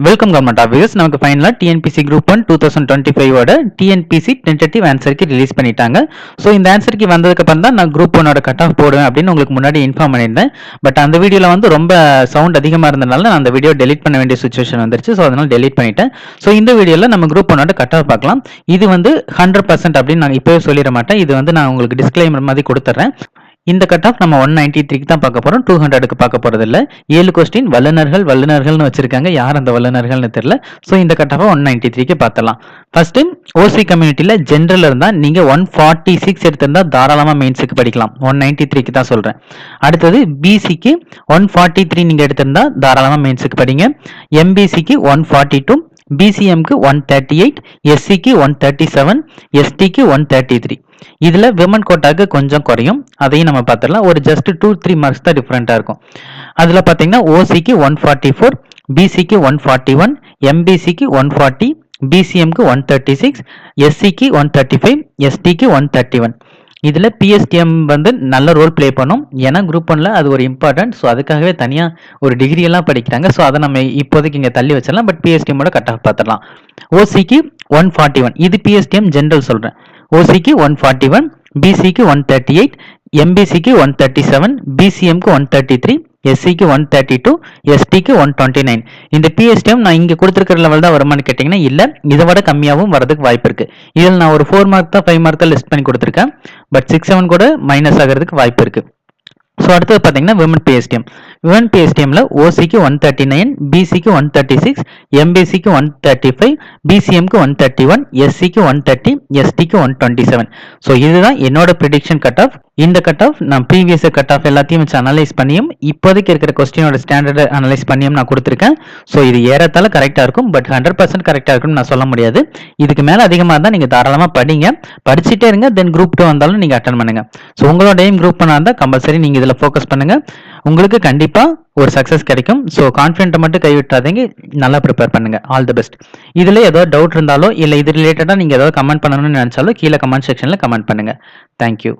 Welcome government office. நமக்கு ஃபைனலாக TNPSC group 1 2025 TNPSC tentative ஆன்சருக்கு ரிலீஸ் பண்ணிட்டாங்க. ஸோ இந்த ஆன்சருக்கு வந்ததுக்கு அப்புறம் தான் நான் குரூப் 1 கட் ஆஃப் போடுவேன் அப்படின்னு உங்களுக்கு முன்னாடி இன்ஃபார்ம் பண்ணியிருந்தேன். பட் அந்த வீடியோவில் வந்து ரொம்ப சவுண்ட் அதிகமாக இருந்தனால நான் அந்த வீடியோ டெலிட் பண்ண வேண்டிய சுச்சுவேஷன் வந்துருச்சு. ஸோ அதனால் டெலிட் பண்ணிட்டேன். ஸோ இந்த வீடியோவில் நம்ம குரூப் 1 கட் ஆஃப் பார்க்கலாம். இது வந்து 100% அப்படின்னு நான் இப்போவே சொல்லிட மாட்டேன். இது வந்து நான் உங்களுக்கு டிஸ்க்ளைமர் மாதிரி கொடுத்துட்றேன். இந்த கட் ஆஃப் நம்ம 193க்கு தான் பார்க்க போறோம். 200க்கு பார்க்க போறது இல்ல. 7 கொஸ்டின் வல்லுநர்கள்னு வச்சிருக்காங்க. யார் அந்த வல்லுநர்கள்னு தெரியல. ஸோ இந்த கட் ஆஃப் 193க்கு பார்த்தலாம். ஃபர்ஸ்ட் ஓசி கம்யூனிட்டியில ஜென்ரல் இருந்தா நீங்க 146 எடுத்திருந்தா தாராளமா மெயின்ஸுக்கு படிக்கலாம். 193க்கு தான் சொல்றேன். அடுத்தது பிசிக்கு 143 நீங்க எடுத்திருந்தா தாராளமா மெயின்ஸுக்கு படிங்க. எம்பிசிக்கு 142, பிசிஎம்க்கு 138, எஸ்சிக்கு 137, எஸ்டிக்கு 133. இதுல விமன் கோட்டாக்கு கொஞ்சம் குறையும். அதையும் நம்ம பார்த்துடலாம். ஒரு ஜஸ்ட் 2-3 மார்க்ஸ் தான் டிஃபரெண்டா இருக்கும். அதுல பாத்தீங்கன்னா ஓசிக்கு 144, பிசிக்கு 141, எம்பிசிக்கு 140, பிசிஎம்க்கு 136, எஸ்சிக்கு 135, எஸ்டிக்கு 131. இதுல பிஎஸ்டிஎம் வந்து நல்ல ரோல் பிளே பண்ணும். ஏன்னா குரூப் 1ல அது ஒரு இம்பார்ட்டன்ட். ஸோ அதுக்காகவே தனியா ஒரு டிகிரி எல்லாம் படிக்கிறாங்க. ஸோ அதை நம்ம இப்போதைக்கு இங்க தள்ளி வச்சிடலாம். பட் பிஎஸ்டிஎம்மோட கட் ஆஃப் பார்த்துடலாம். ஓசிக்கு 141, இது பிஎஸ்டிஎம் ஜென்ரல் சொல்றேன். ஓசிக்கு 141, பிசிக்கு 138, எம்பிசிக்கு 137, பிசிஎம்க்கு 133, எஸ்சிக்கு 132, எஸ்டிக்கு 129. இந்த பிஎஸ்டிஎம் நான் இங்க கொடுத்திருக்கிற லெவல் தான் வருமானு கேட்டீங்கன்னா இல்ல, இதை விட கம்மியாகவும் வரதுக்கு வாய்ப்பு இருக்கு. இதில் நான் ஒரு 4 மார்க் தான் 5 மார்க் தான் லிஸ்ட் பண்ணி கொடுத்திருக்கேன். பட் 6-7 கூட மைனஸ் ஆகிறதுக்கு வாய்ப்பு இருக்கு. ஸோ அடுத்தது பார்த்தீங்கன்னா விமன் பிஎஸ்டிஎம். விமன் பிஎஸ்டிஎம்ல ஓசிக்கு 139, பிசிக்கு 136, எம்பிசிக்கு 135, பிசிஎம்க்கு 131, எஸ்சிக்கு 130, எஸ்டிக்கு 127. ஸோ இதுதான் என்னோட ப்ரிடிக்ஷன் கட் ஆஃப். இந்த கட் ஆஃப் நான் ப்ரீவியஸ் கட் ஆஃப் எல்லாத்தையும் வச்சு அனலைஸ் பண்ணியும் இப்போதைக்கு இருக்கிற கொஸ்டினோட ஸ்டாண்டர்ட் அனலைஸ் பண்ணியும் நான் கொடுத்துருக்கேன். ஸோ இது ஏறத்தால கரெக்டாக இருக்கும். பட் 100% கரெக்டாக இருக்கும்னு நான் சொல்ல முடியாது. இதுக்கு மேலே அதிகமாக இருந்தால் நீங்கள் தாராளமாக படிங்க. படிச்சுட்டே இருங்க. தென் குரூப் 2 வந்தாலும் நீங்கள் அட்டன் பண்ணுங்க. ஸோ உங்களோட எய்ம் குரூப் 1 இருந்தால் கம்பல்சரி நீங்கள் இதில் ஃபோக்கஸ் பண்ணுங்க. உங்களுக்கு கண்டிப்பா ஒரு சக்சஸ் கிடைக்கும். ஸோ கான்ஃபிடென்ட்டை மட்டும் கைவிட்டாதீங்க. நல்லா ப்ரிப்பேர் பண்ணுங்க. All the best. இதுல ஏதாவது டவுட் இருந்தாலோ இல்லை இது ரிலேட்டடா நீங்க ஏதாவது கமெண்ட் பண்ணணும்னு நினைச்சாலோ கீழே கமெண்ட் செக்ஷன்ல கமெண்ட் பண்ணுங்க. தேங்க்யூ.